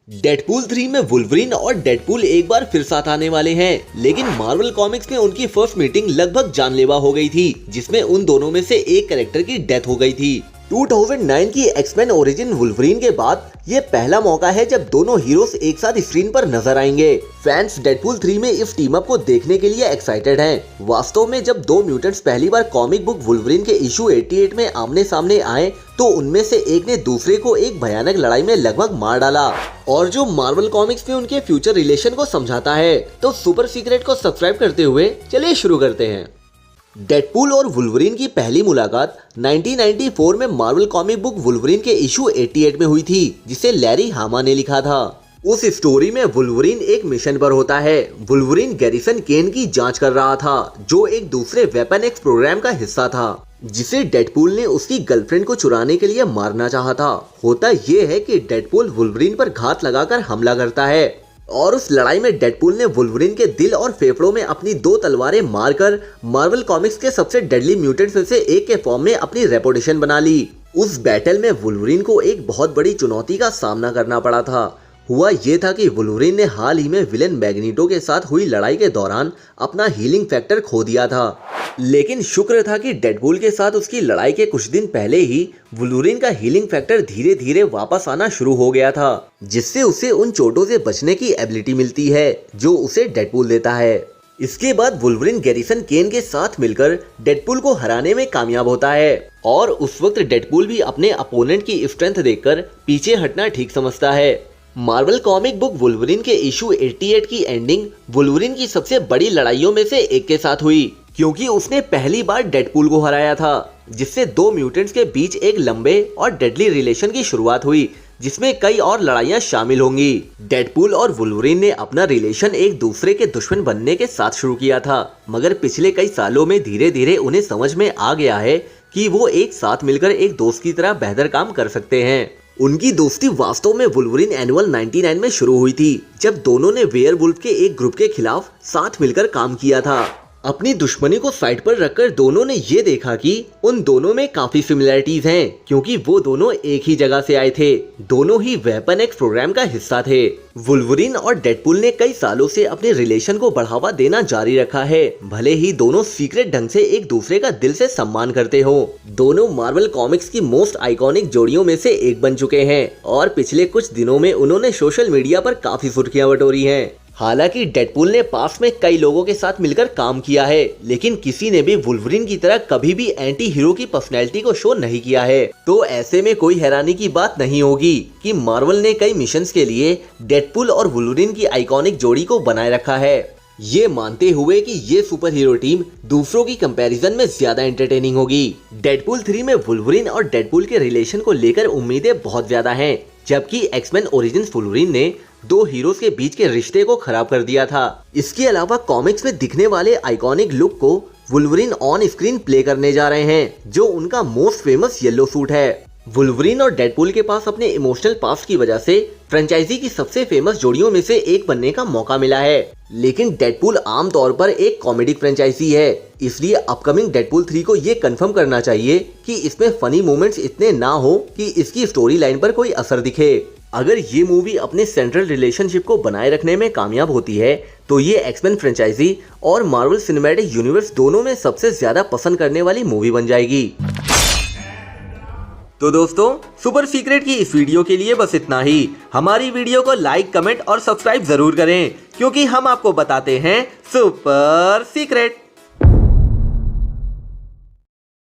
Deadpool 3 में Wolverine और Deadpool एक बार फिर साथ आने वाले हैं, लेकिन मार्वल कॉमिक्स में उनकी फर्स्ट मीटिंग लगभग जानलेवा हो गई थी, जिसमें उन दोनों में से एक कैरेक्टर की डेथ हो गई थी। 2009 की एक्समैन ओरिजिन वुल्वरीन के बाद ये पहला मौका है जब दोनों हीरोज एक साथ स्क्रीन पर नजर आएंगे। फैंस डेडपूल 3 में इस टीम अप को देखने के लिए एक्साइटेड हैं। वास्तव में जब दो म्यूटेंट्स पहली बार कॉमिक बुक वुल्वरीन के इशू 88 में आमने सामने आए तो उनमें से एक ने दूसरे को एक भयानक लड़ाई में लगभग मार डाला, और जो मार्वल कॉमिक्स में उनके फ्यूचर रिलेशन को समझाता है। तो सुपर सीक्रेट को सब्सक्राइब करते हुए चलिए शुरू करते हैं। डेडपूल और वुल्वरीन की पहली मुलाकात 1994 में मार्वल कॉमिक बुक वुल्वरीन के इशू 88 में हुई थी, जिसे लैरी हामा ने लिखा था। उस स्टोरी में वुल्वरीन एक मिशन पर होता है। वुल्वरीन गैरिसन केन की जांच कर रहा था, जो एक दूसरे वेपन एक्स प्रोग्राम का हिस्सा था, जिसे डेडपूल ने उसकी गर्लफ्रेंड को चुराने के लिए मारना चाहा था। होता यह है कि डेडपूल वुल्वरीन पर घात लगाकर हमला करता है, और उस लड़ाई में डेडपूल ने वुल्वरीन के दिल और फेफड़ों में अपनी 2 तलवारें मारकर मार्वल कॉमिक्स के सबसे डेडली म्यूटेंट्स में से एक के फॉर्म में अपनी रेपुटेशन बना ली। उस बैटल में वुल्वरीन को एक बहुत बड़ी चुनौती का सामना करना पड़ा था। हुआ ये था कि वुल्वरीन ने हाल ही में विलेन मैग्नीटो के साथ हुई लड़ाई के दौरान अपना हीलिंग फैक्टर खो दिया था, लेकिन शुक्र था कि डेडपूल के साथ उसकी लड़ाई के कुछ दिन पहले ही वुल्वरीन का हीलिंग फैक्टर धीरे धीरे वापस आना शुरू हो गया था, जिससे उसे उन चोटों से बचने की एबिलिटी मिलती है जो उसे डेडपूल देता है। इसके बाद वुल्वरीन गैरिसन केन के साथ मिलकर डेडपूल को हराने में कामयाब होता है, और उस वक्त डेडपूल भी अपने अपोनेंट की स्ट्रेंथ देखकर पीछे हटना ठीक समझता है। मार्वल कॉमिक बुक वुल्वरीन के इशू 88 की एंडिंग वुल्वरीन की सबसे बड़ी लड़ाइयों में से एक के साथ हुई, क्योंकि उसने पहली बार डेडपूल को हराया था, जिससे दो म्यूटेंट्स के बीच एक लंबे और डेडली रिलेशन की शुरुआत हुई, जिसमें कई और लड़ाइयां शामिल होंगी। डेडपूल और वुल्वरीन ने अपना रिलेशन एक दूसरे के दुश्मन बनने के साथ शुरू किया था, मगर पिछले कई सालों में धीरे धीरे उन्हें समझ में आ गया है कि वो एक साथ मिलकर एक दोस्त की तरह बेहतर काम कर सकते हैं। उनकी दोस्ती वास्तव में वुल्वरीन एनुअल 99 में शुरू हुई थी, जब दोनों ने वेयरवुल्फ के एक ग्रुप के खिलाफ साथ मिलकर काम किया था। अपनी दुश्मनी को साइड पर रखकर दोनों ने ये देखा कि उन दोनों में काफी सिमिलरिटीज हैं, क्योंकि वो दोनों एक ही जगह से आए थे, दोनों ही वेपन एक्स प्रोग्राम का हिस्सा थे। वुल्वरीन और डेडपूल ने कई सालों से अपने रिलेशन को बढ़ावा देना जारी रखा है, भले ही दोनों सीक्रेट ढंग से एक दूसरे का दिल से सम्मान करते हो। दोनों मार्वल कॉमिक्स की मोस्ट आइकॉनिक जोड़ियों में से एक बन चुके हैं, और पिछले कुछ दिनों में उन्होंने सोशल मीडिया पर काफी सुर्खियां बटोरी हैं। हालांकि डेडपूल ने पास में कई लोगों के साथ मिलकर काम किया है, लेकिन किसी ने भी वुल्वरीन की तरह कभी भी एंटी हीरो की पर्सनैलिटी को शो नहीं किया है। तो ऐसे में कोई हैरानी की बात नहीं होगी कि मार्वल ने कई मिशंस के लिए डेडपूल और वुल्वरीन की आइकॉनिक जोड़ी को बनाए रखा है, ये मानते हुए कि ये सुपर हीरो टीम दूसरों की कंपैरिजन में ज्यादा एंटरटेनिंग होगी। डेडपूल 3 में वुल्वरीन और डेडपूल के रिलेशन को लेकर उम्मीदें बहुत ज्यादा हैं, जबकि एक्समैन ओरिजिन्स वुल्वरीन ने दो हीरोज के बीच के रिश्ते को खराब कर दिया था। इसके अलावा कॉमिक्स में दिखने वाले आइकॉनिक लुक को वुल्वरीन ऑन स्क्रीन प्ले करने जा रहे हैं, जो उनका मोस्ट फेमस येलो सूट है। वुल्वरीन और डेडपूल के पास अपने इमोशनल पास्ट की वजह से फ्रेंचाइजी की सबसे फेमस जोड़ियों में से एक बनने का मौका मिला है, लेकिन डेडपूल आमतौर पर एक कॉमेडिक फ्रेंचाइजी है, इसलिए अपकमिंग डेडपूल 3 को ये कंफर्म करना चाहिए कि इसमें फनी मोमेंट्स इतने ना हो कि इसकी स्टोरी लाइन पर कोई असर दिखे। अगर ये मूवी अपने सेंट्रल रिलेशनशिप को बनाए रखने में कामयाब होती है, तो ये एक्समैन फ्रेंचाइजी और मार्वल सिनेमैटिक यूनिवर्स दोनों में सबसे ज्यादा पसंद करने वाली मूवी बन जाएगी। तो दोस्तों, सुपर सीक्रेट की इस वीडियो के लिए बस इतना ही। हमारी वीडियो को लाइक, कमेंट और सब्सक्राइब जरूर करें, क्योंकि हम आपको बताते हैं सुपर सीक्रेट।